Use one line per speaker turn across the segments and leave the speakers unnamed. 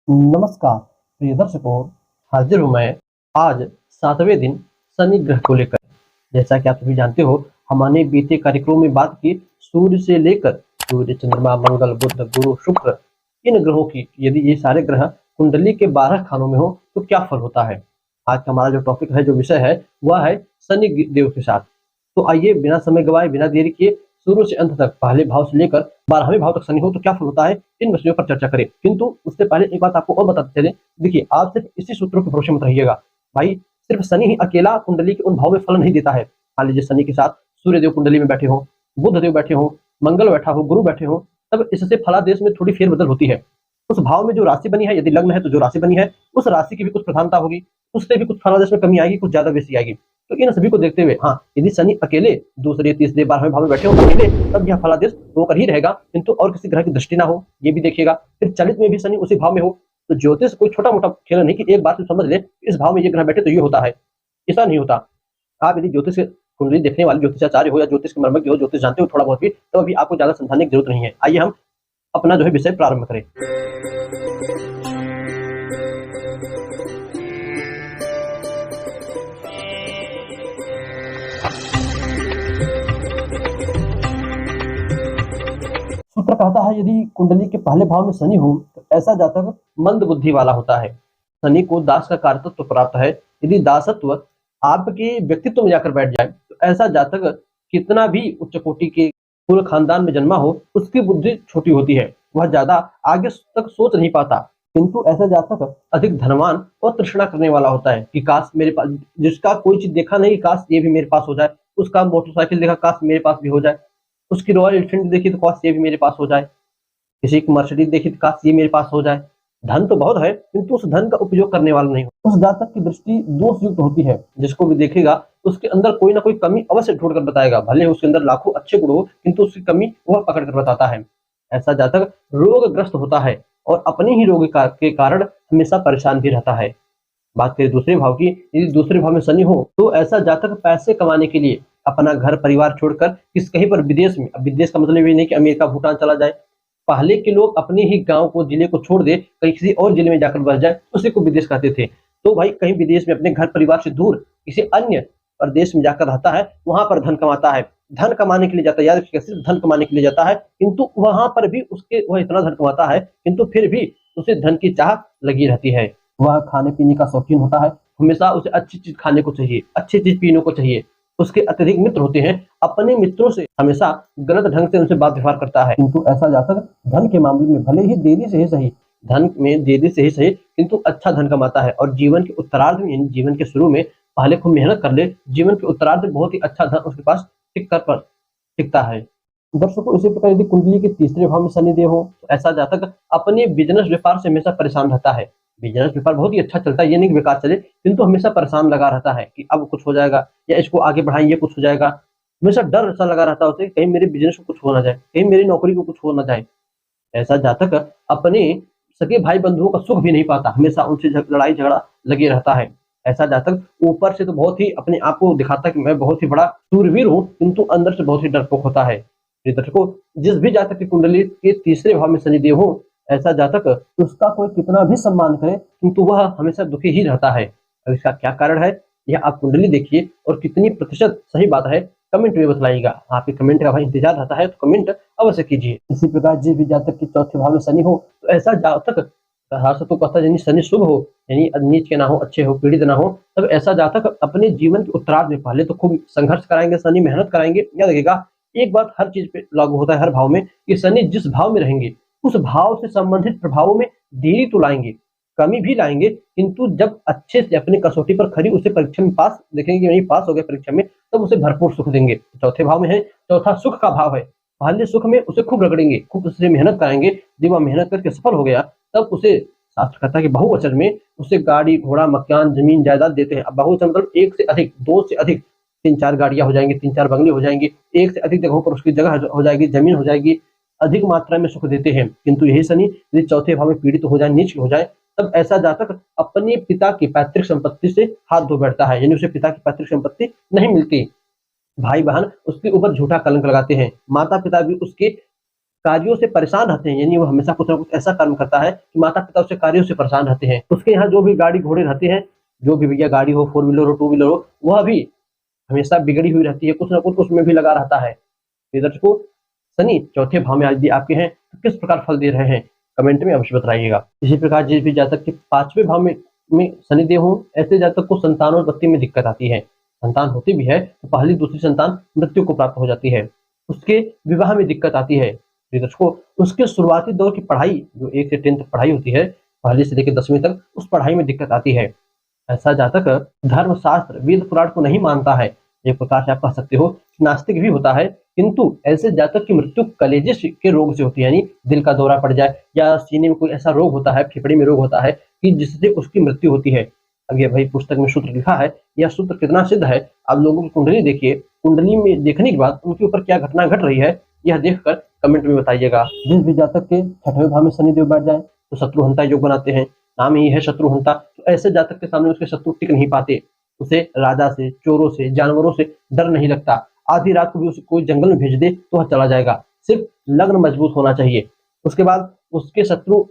नमस्कार प्रिय दर्शकों, हाजिर हूँ मैं आज 7वें दिन शनि ग्रह को लेकर। जैसा कि आप सभी जानते हो, हमने बीते कार्यक्रमों में बात की सूर्य से लेकर सूर्य, चंद्रमा, मंगल, बुध, गुरु, शुक्र, इन ग्रहों की यदि ये सारे ग्रह कुंडली के 12 खानों में हो तो क्या फल होता है। आज का हमारा जो टॉपिक है, जो विषय है, वह है शनि देव के साथ। तो आइए बिना समय गवाए, बिना देरी किए शुरू से अंत तक पहले भाव से लेकर 12वें भाव तक शनि हो तो क्या फल होता है, इन विषयों पर चर्चा करें। किंतु उससे पहले एक बात आपको और बताते चले। देखिए, आप सिर्फ इसी सूत्रों के भरोसे मत रहिएगा। भाई, सिर्फ शनि ही अकेला कुंडली के उन भाव में फल नहीं देता है। मान लीजिए शनि के साथ सूर्य देव कुंडली में बैठे हो, बुध देव बैठे हो, मंगल बैठा हो, गुरु बैठे हो, तब इससे फलादेश में थोड़ी फेरबदल होती है। उस भाव में जो राशि बनी है, यदि लग्न है तो जो राशि बनी है उस राशि की भी कुछ प्रधानता होगी, उससे भी कुछ फलादेश में कमी आएगी, कुछ ज्यादा बेसी आएगी। तो इन सभी को देखते हुए, हाँ, यदि शनि अकेले दूसरे, तीसरे, 12वें भाव में बैठे हो अकेले, तब यह फलादेश होकर ही रहेगा, किंतु और किसी ग्रह की दृष्टि ना हो, ये भी देखिएगा। फिर चलित में भी शनि उसी भाव में हो, तो ज्योतिष कोई छोटा मोटा खेल नहीं कि एक बार से समझ ले इस भाव में ये ग्रह बैठे तो ये होता है, ऐसा नहीं होता। आप यदि ज्योतिष कुंडली देखने वाले ज्योतिषाचार्य हो या ज्योतिष के मर्मज्ञ हो, ज्योतिष जानते हो थोड़ा बहुत भी, तो अभी आपको ज्यादा समझाने की जरूरत नहीं है। आइए हम अपना जो है विषय प्रारंभ करें। सूत्र कहता है, यदि कुंडली के पहले भाव में शनि हो तो ऐसा जातक मंद बुद्धि वाला होता है। शनि को दास का कारकत्व प्राप्त है। यदि दासत्व आपके व्यक्तित्व में जाकर बैठ जाए तो ऐसा जातक कितना भी उच्च कोटि के कुल खानदान में जन्मा हो, उसकी बुद्धि छोटी होती है, वह ज्यादा आगे तक सोच नहीं पाता। किंतु ऐसा जातक अधिक धनवान और तृष्णा करने वाला होता है कि काश मेरे पास, जिसका कोई चीज देखा नहीं, काश ये भी मेरे पास हो जाए। उसका मोटरसाइकिल देखा, काश मेरे पास भी हो जाए। उसकी रॉयल एनफील्ड देखी तो काश ये भी मेरे पास हो जाए। किसी की मर्सिडीज देखी तो काश ये मेरे पास हो जाए। धन तो बहुत है, किंतु उस धन का उपयोग करने वाला नहीं हो। उस जातक की दृष्टि दोष युक्त होती है। जिसको भी देखेगा उसके अंदर कोई ना कोई कमी अवश्य ढूंढ कर बताएगा, भले उसके अंदर लाखों अच्छे गुण हो, किंतु उसकी कमी वह पकड़ कर बताता है। ऐसा जातक रोगग्रस्त होता है और अपने ही रोग के कारण हमेशा परेशान भी रहता है। बात करें दूसरे भाव की, यदि दूसरे भाव में शनि हो तो ऐसा जातक पैसे कमाने के लिए अपना घर परिवार छोड़कर कहीं पर विदेश में, अब विदेश का मतलब ये नहीं कि अमेरिका भूटान चला जाए। पहले के लोग अपने ही गांव को, जिले को छोड़ दे, कहीं किसी और जिले में जाकर बस जाए, उसी को विदेश कहते थे। तो भाई कहीं विदेश में अपने घर परिवार से दूर किसी अन्य प्रदेश में जाकर रहता है, वहां पर धन कमाता है। धन कमाने के लिए जाता है, याद रखिएगा, सिर्फ धन कमाने के लिए जाता है, किंतु वहां पर भी उसके वह इतना धन कमाता है, किंतु फिर भी उसे धन की चाह लगी रहती है। वह खाने पीने का शौकीन होता है, हमेशा उसे अच्छी चीज खाने को चाहिए, अच्छी चीज पीने को चाहिए। उसके अत्यधिक मित्र होते हैं, अपने मित्रों से हमेशा गलत ढंग से उनसे बात व्यवहार करता है। किंतु ऐसा जातक धन के मामले में भले ही देरी से ही सही, धन में देरी से ही सही, किंतु अच्छा धन कमाता है और जीवन के उत्तरार्ध में, यानी जीवन के शुरू में पहले खूब मेहनत कर ले, जीवन के उत्तरार्ध में बहुत ही अच्छा धन उसके पास टिकता है। दर्शकों, इसी प्रकार यदि कुंडली के तीसरे भाव में शनिदेव हो तो ऐसा जातक अपने बिजनेस व्यापार से हमेशा परेशान रहता है। बिजनेस व्यापार बहुत ही अच्छा चलता है, ये नहीं कि बेकार चले, किंतु हमेशा परेशान लगा रहता है कि अब कुछ हो जाएगा या इसको आगे बढ़ाएं, ये कुछ हो जाएगा। हमेशा डर ऐसा लगा रहता है उसे, कहीं मेरे बिजनेस को कुछ हो ना जाए, कहीं मेरी नौकरी को कुछ हो ना जाए। ऐसा जातक अपने सगे भाई बंधुओं का सुख भी नहीं पाता, हमेशा उनसे लड़ाई झगड़ा लगे रहता है। ऐसा जातक ऊपर से तो बहुत ही अपने आप को दिखाता है कि मैं बहुत ही बड़ा शूरवीर हूँ, किंतु अंदर से बहुत ही डरपोक होता है। दर्शकों, जिस भी जातक की कुंडली के तीसरे भाव में शनिदेव हो, ऐसा जातक उसका कोई कितना भी सम्मान करे, किंतु वह हमेशा दुखी ही रहता है। अब इसका क्या कारण है, यह आप कुंडली देखिए और कितनी प्रतिशत सही बात है कमेंट में बताइएगा। आपके कमेंट का भाई इंतजार रहता है, तो कमेंट अवश्य कीजिए। इसी प्रकार जिस भी जातक के चौथे भाव में शनि हो तो ऐसा जातक, तो कहता है शनि शुभ हो, यानी नीच के ना हो, अच्छे हो, पीड़ित ना हो, तब ऐसा जातक अपने जीवन के उत्तरार्ध में पहले तो खूब संघर्ष कराएंगे शनि, मेहनत कराएंगे। याद रखिएगा, एक बात हर चीज पे लागू होता है, हर भाव में, कि शनि जिस भाव में रहेंगे उस भाव से संबंधित प्रभावों में देरी तो लाएंगे, कमी भी लाएंगे, किंतु जब अच्छे से अपनी कसौटी पर खरी उसे परीक्षा में पास देखेंगे, नहीं पास हो गए परीक्षा में, तब उसे भरपूर सुख देंगे। चौथे भाव में है, चौथा सुख का भाव है, पहले सुख में उसे खूब रगड़ेंगे, खूब उससे मेहनत कराएंगे। जब वह मेहनत करके सफल हो गया तब उसे शास्त्र कहता है कि बहुवचन में उसे गाड़ी घोड़ा मकान जमीन जायदाद देते हैं। अब बहुवचन मतलब एक से अधिक, दो से अधिक, 3-4 गाड़ियां हो जाएंगी, 3-4 बंगले हो जाएंगे, एक से अधिक जगहों पर उसकी जगह हो जाएगी, जमीन हो जाएगी, अधिक मात्रा में सुख देते हैं। किंतु यही शनि यदि चौथे भाव में पीड़ित हो जाए, नीच हो जाए, तब ऐसा जातक अपने पिता की पैतृक संपत्ति से हाथ धो बैठता है, यानी उसे पिता की पैतृक संपत्ति नहीं मिलती। भाई बहन उसके ऊपर झूठा कलंक लगाते हैं, माता पिता भी उसके कार्यों से परेशान रहते हैं, यानी वो हमेशा कुछ ना कुछ ऐसा कर्म करता है कि माता-पिता उसके कार्यों से परेशान रहते हैं। उसके यहाँ जो भी गाड़ी-घोड़े रहते हैं, जो भी भैया गाड़ी हो, 4 व्हीलर हो, 2 व्हीलर हो, वह भी हमेशा बिगड़ी हुई रहती है, कुछ ना कुछ उसमें भी लगा रहता है। प्रिय दर्शकों, शनि चौथे भाव में यदि आपके हैं, तो किस प्रकार फल दे रहे हैं? कमेंट में अवश्य बताइएगा। इसी प्रकार जिस भी जातक के 5वें भाव में शनिदेव हों, ऐसे जातक को संतानोत्पत्ति में दिक्कत आती है। संतान होती भी है, तो पहली दूसरी संतान मृत्यु को प्राप्त हो जाती है। उसके विवाह में दिक्कत आती है। प्रिय दर्शकों, उसके शुरुआती दौर की पढ़ाई, जो 1 से 10 तक पढ़ाई होती है, पहली से लेकर 10वीं तक, उस पढ़ाई में दिक्कत आती है। ऐसा जातक धर्मशास्त्र, वेद पुराण को नहीं मानता है। एक प्रकार से आप कह सकते हो नास्तिक भी होता है, किंतु ऐसे जातक की मृत्यु कलेजे के रोग से होती है, यानी दिल का दौरा पड़ जाए या सीने में कोई ऐसा रोग होता है, फेफड़े में रोग होता है कि जिससे उसकी मृत्यु होती है। अब ये भाई पुस्तक में सूत्र लिखा है, यह सूत्र कितना सिद्ध है? आप लोगों की कुंडली देखिए, कुंडली में देखने के बाद उनके ऊपर क्या घटना घट रही है, यह देखकर कमेंट में बताइएगा। जिस भी जातक के 6वें भाव में शनिदेव बैठ जाए, तो शत्रुहंता योग बनाते हैं। नाम ही है शत्रुहंता। तो ऐसे जातक के सामने उसके शत्रु टिक नहीं पाते। उसे राजा से, चोरों से, जानवरों से डर नहीं लगता। आधी रात को भी उसे कोई जंगल में भेज दे तो वह चला जाएगा। सिर्फ लग्न मजबूत होना चाहिए। उसके बाद उसके शत्रु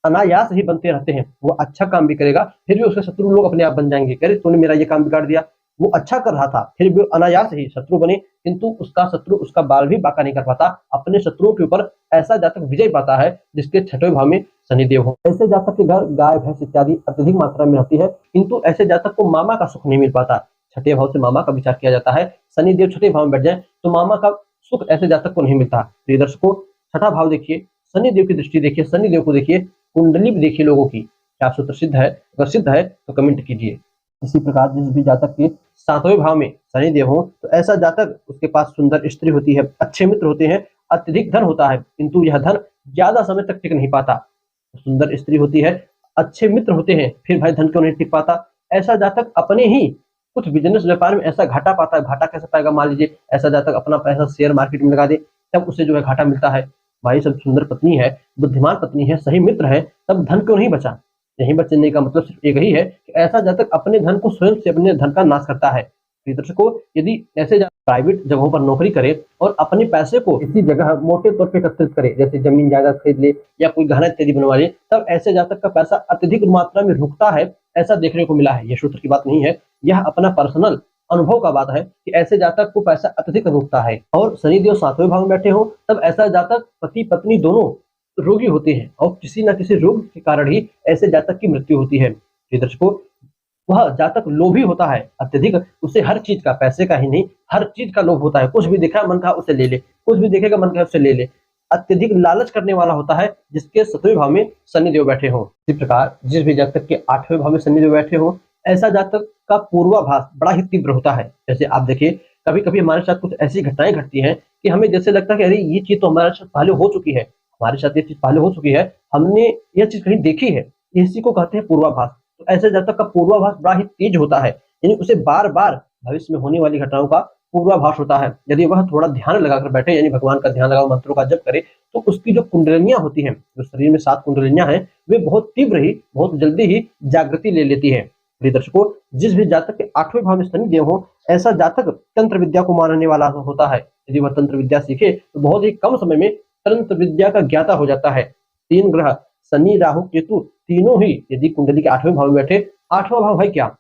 अनायास ही बनते रहते हैं। वो अच्छा काम भी करेगा, फिर भी उसके शत्रु लोग अपने आप बन जाएंगे। कह रहे तूने मेरा ये काम बिगाड़ दिया। वो अच्छा कर रहा था, फिर भी अनायास ही शत्रु बने, किंतु उसका शत्रु उसका बाल भी बांका नहीं कर पाता। अपने शत्रुओं के ऊपर ऐसा जातक विजय पाता है जिसके 6वें भाव में शनिदेव हो। ऐसे जातक के घर गाय, भैंस इत्यादि अत्यधिक मात्रा में रहती है, किंतु ऐसे जातक को मामा का सुख नहीं मिल पाता। 6ठे भाव से मामा का विचार किया जाता है। शनिदेव 6ठे भाव में बैठ जाए तो मामा का सुख ऐसे जातक को नहीं मिलता। प्रिय दर्शकों, 6ठा भाव देखिए, शनिदेव की दृष्टि देखिए, शनिदेव को देखिए, कुंडली भी देखिए लोगों की, क्या सूत्र सिद्ध है? अगर सिद्ध है तो कमेंट कीजिए। इसी प्रकार जिस भी जातक के 7वें भाव में शनिदेव हो, तो ऐसा जातक, उसके पास सुंदर स्त्री होती है, अच्छे मित्र होते हैं, अत्यधिक धन होता है, किंतु यह धन ज्यादा समय तक टिक नहीं पाता। सुंदर स्त्री होती है, अच्छे मित्र होते हैं, फिर भाई धन क्यों नहीं टिक पाता? ऐसा जातक अपने ही कुछ बिजनेस व्यापार में ऐसा घाटा पाता है। घाटा कैसे पाएगा? मान लीजिए ऐसा जातक अपना पैसा शेयर मार्केट में लगा दे, तब उसे जो है घाटा मिलता है। भाई सब सुंदर पत्नी है, बुद्धिमान पत्नी है, सही मित्र है, तब धन क्यों नहीं बचा? नहीं बचने का मतलब सिर्फ एक ही है कि ऐसा जातक अपने धन को स्वयं से, अपने धन का नाश करता है। दर्शकों, यदि ऐसे प्राइवेट जगहों पर नौकरी करे और अपने पैसे को इसी जगह मोटे तौर पे एकत्रित करे, जैसे जमीन जायदाद खरीद ले या कोई गहना इत्यादि बनवा ले, तब ऐसे जातक का पैसा अत्यधिक मात्रा में रुकता है। ऐसा देखने को मिला है। यह सूत्र की बात नहीं है, यह अपना पर्सनल अनुभव का बात है कि ऐसे जातक को पैसा अत्यधिक रुकता है। और शनिदेव 7वें भाव में बैठे हो, तब ऐसा जातक पति पत्नी दोनों रोगी होते हैं और किसी न किसी रोग के कारण ही ऐसे जातक की मृत्यु होती है। दर्शकों, वह जातक लोभी होता है अत्यधिक। उसे हर चीज का, पैसे का ही नहीं, हर चीज का लोभ होता है। कुछ भी देखा मन का उसे ले ले, कुछ भी देखेगा मन का उसे ले ले। अत्यधिक लालच करने वाला होता है जिसके 7वें भाव में शनिदेव बैठे हो। इसी प्रकार जिस भी जातक के 8वें भाव में शनिदेव बैठे हो, ऐसा जातक का पूर्वाभास बड़ा ही तीव्र होता है। जैसे आप देखिए, कभी कभी हमारे साथ कुछ ऐसी घटनाएं घटती हैं कि हमें जैसे लगता है कि अरे ये चीज तो हमारे साथ पहले हो चुकी है, हमारे साथ ये चीज पहले हो चुकी है, हमने यह चीज कहीं देखी है। इसी को कहते हैं पूर्वाभास। तो ऐसे जातक का पूर्वाभास बड़ा ही तेज होता है, यानी उसे बार बार भविष्य में होने वाली घटनाओं का पूर्वाभास होता है। यदि वह थोड़ा ध्यान लगाकर बैठे, यानी भगवान का ध्यान लगाओ, मंत्रों का जप करे, तो उसकी जो कुंडलियां होती हैं, जो शरीर में 7 कुंडलियां हैं, वे बहुत तीव्र ही, बहुत जल्दी ही जागृति ले लेती है। प्रिय दर्शकों, जिस भी जातक के 8वें भाव में शनिदेव हो, ऐसा जातक तंत्र विद्या को मानने वाला होता है। यदि वह तंत्र विद्या सीखे तो बहुत ही कम समय में तंत्र विद्या का ज्ञाता हो जाता है। 3 ग्रह शनि, राहु, केतु तीनों ही यदि कुंडली के 8वें भाव में बैठे, 8वां भाव है क्या?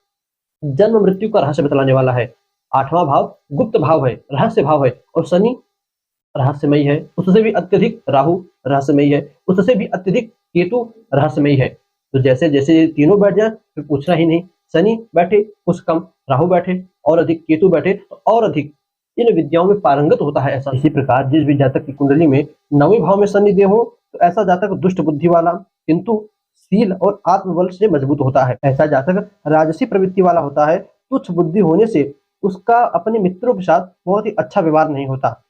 जन्म मृत्यु का रहस्य बतलाने वाला है। 8वां भाव गुप्त भाव है, रहस्य भाव है, और शनि रहस्यमयी है। उससे भी अत्यधिक राहु रहस्यमयी है, उससे भी अत्यधिक केतु रहस्यमयी है। तो जैसे जैसे तीनों बैठ जाए फिर पूछना ही नहीं। शनि बैठे कुछ कम, राहु बैठे और अधिक, केतु बैठे तो और अधिक, इन विद्याओं में पारंगत होता है ऐसा। इसी प्रकार जिस भी जातक की कुंडली में 9वें भाव में शनिदेव हो, तो ऐसा जातक दुष्ट बुद्धि वाला, किंतु शील और आत्मबल से मजबूत होता है। ऐसा जातक राजसी प्रवृत्ति वाला होता है। तुच्छ बुद्धि होने से उसका अपने मित्रों के साथ बहुत ही अच्छा व्यवहार नहीं होता।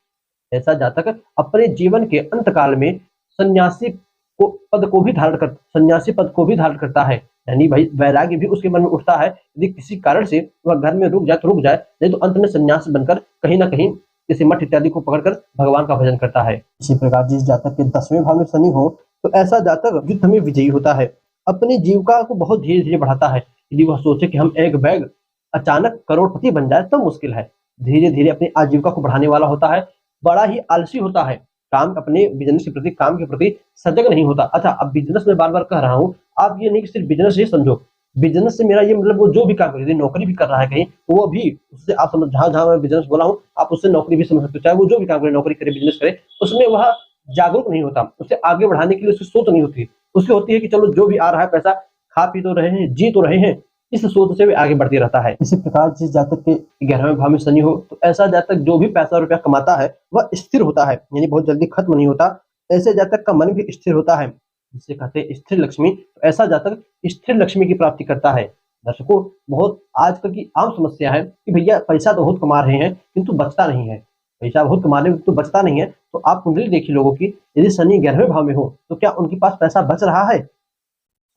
ऐसा जातक अपने जीवन के अंत काल में सन्यासी सन्यासी पद को भी धारण करता है। यानी भाई वैराग्य भी उसके मन में उठता है। यदि किसी कारण से वह घर में रुक जाए तो रुक जाए, नहीं तो अंत में सन्यासी बनकर कहीं ना कहीं किसी मठ इत्यादि को पकड़कर भगवान का भजन करता है। इसी प्रकार जिस जातक के 10वें भाव में शनि हो, तो ऐसा जातक युद्ध में विजयी होता है। अपनी जीविका को बहुत धीरे धीरे बढ़ाता है। यदि वह सोचे कि हम एक बैग अचानक करोड़पति बन जाए तो मुश्किल है। धीरे धीरे अपनी आजीविका को बढ़ाने वाला होता है। बड़ा ही आलसी होता है। काम अपने बिजनेस के प्रति, काम के प्रति सजग नहीं होता। अच्छा, अब बिजनेस में बार बार कह रहा हूँ, आप ये नहीं कि सिर्फ बिजनेस ही समझो। बिजनेस से मेरा ये मतलब वो जो भी काम करे, यदि नौकरी भी कर रहा है कहीं, वो भी उससे आप समझ, जहां जहां मैं बिजनेस बोला हूँ, आप उससे नौकरी भी समझ सकते हो। चाहे वो जो भी काम करे, नौकरी करे, बिजनेस करे, उसमें वह जागरूक नहीं होता, उसे आगे बढ़ाने के लिए उसकी सोच नहीं होती। उसकी होती है कि चलो जो भी आ रहा है पैसा, खा पी तो रहे हैं, जी तो रहे हैं, इस सोच से भी आगे बढ़ती रहता है। इसी प्रकार जिस जातक के 11वें भाव में शनि हो, तो ऐसा जातक जो भी पैसा रुपया कमाता है वह स्थिर होता है, यानी बहुत जल्दी खत्म नहीं होता। ऐसे जातक का मन भी स्थिर होता है, जिसे कहते हैं स्थिर लक्ष्मी। तो ऐसा जातक स्थिर लक्ष्मी की प्राप्ति करता है। दर्शकों, बहुत आजकल की आम समस्या है कि भैया पैसा तो बहुत कमा रहे हैं किंतु बचता नहीं है, पैसा बहुत कमा रहे हैं तो बचता नहीं है। तो आप कुंडली देखिए लोगों की, यदि शनि 11वें भाव में हो तो क्या उनके पास पैसा बच रहा है?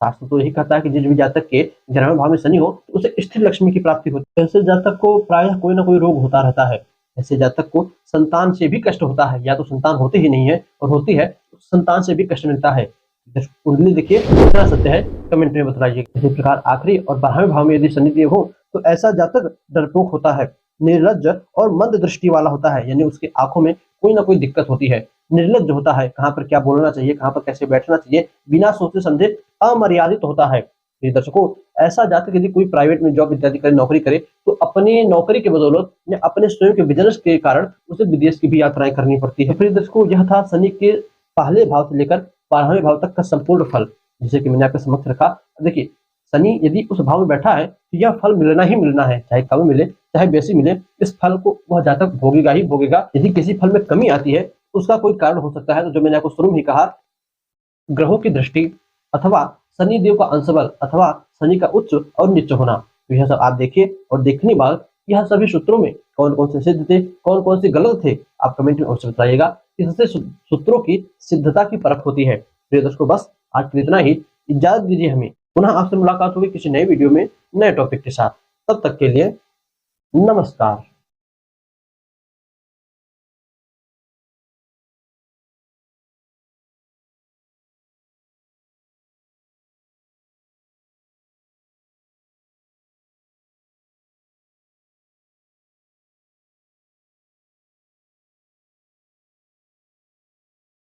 शास्त्र तो यही कहता है कि जिस भी जातक के 11वें भाव में शनि हो तो उसे स्थिर लक्ष्मी की प्राप्ति होती है। ऐसे जातक को प्रायः कोई ना कोई रोग होता रहता है। ऐसे जातक को संतान से भी कष्ट होता है, या तो संतान होती ही नहीं है, और होती है तो संतान से भी कष्ट मिलता है। कुंडली देखिए, कितना सत्य है कमेंट में बताइए। इसी प्रकार आखिरी और 12वें भाव में यदि शनिदेव हो तो ऐसा जातक डरपोक होता है, निर्लज्ज और मंद दृष्टि वाला होता है, यानी उसकी आंखों में कोई ना कोई दिक्कत होती है। निर्लज्ज होता है, कहाँ पर क्या बोलना चाहिए, कहाँ पर कैसे बैठना चाहिए, बिना सोचे समझे अमर्यादित होता है। प्रिय दर्शकों, ऐसा जातक यदि कोई प्राइवेट में जॉब इत्यादि करे, नौकरी करे, तो अपनी नौकरी के बदौलत या अपने स्वयं के बिजनेस के कारण उसे विदेश की भी यात्राएं करनी पड़ती है। प्रिय दर्शकों, यह था शनि के पहले भाव से लेकर 12वें भाव तक का संपूर्ण फल, जिसे कि मैंने आपके समक्ष रखा। देखिए, शनि यदि उस भाव में बैठा है तो यह फल मिलना ही मिलना है, चाहे कम मिले चाहे बेसी मिले, इस फल को वह जातक भोगेगा ही भोगेगा। यदि किसी फल में कमी आती है तो उसका कोई कारण हो सकता है, तो जो मैंने आपको शुरू में ही कहा, ग्रहों की दृष्टि, अथवा शनि देव का अंशबल, अथवा शनि का उच्च और नीच होना। तो यह सब आप देखिए, और देखने बाद यह सभी सूत्रों में कौन कौन से सिद्ध थे, कौन कौन से गलत थे, आप कमेंट में अवश्य बताइएगा। इससे सूत्रों की सिद्धता की परख होती है। प्रिय दर्शकों, बस आज के लिए इतना ही। इजाजत दीजिए हमें, पुनः आपसे मुलाकात होगी किसी नए वीडियो में नए टॉपिक के साथ। तब तक के लिए नमस्कार।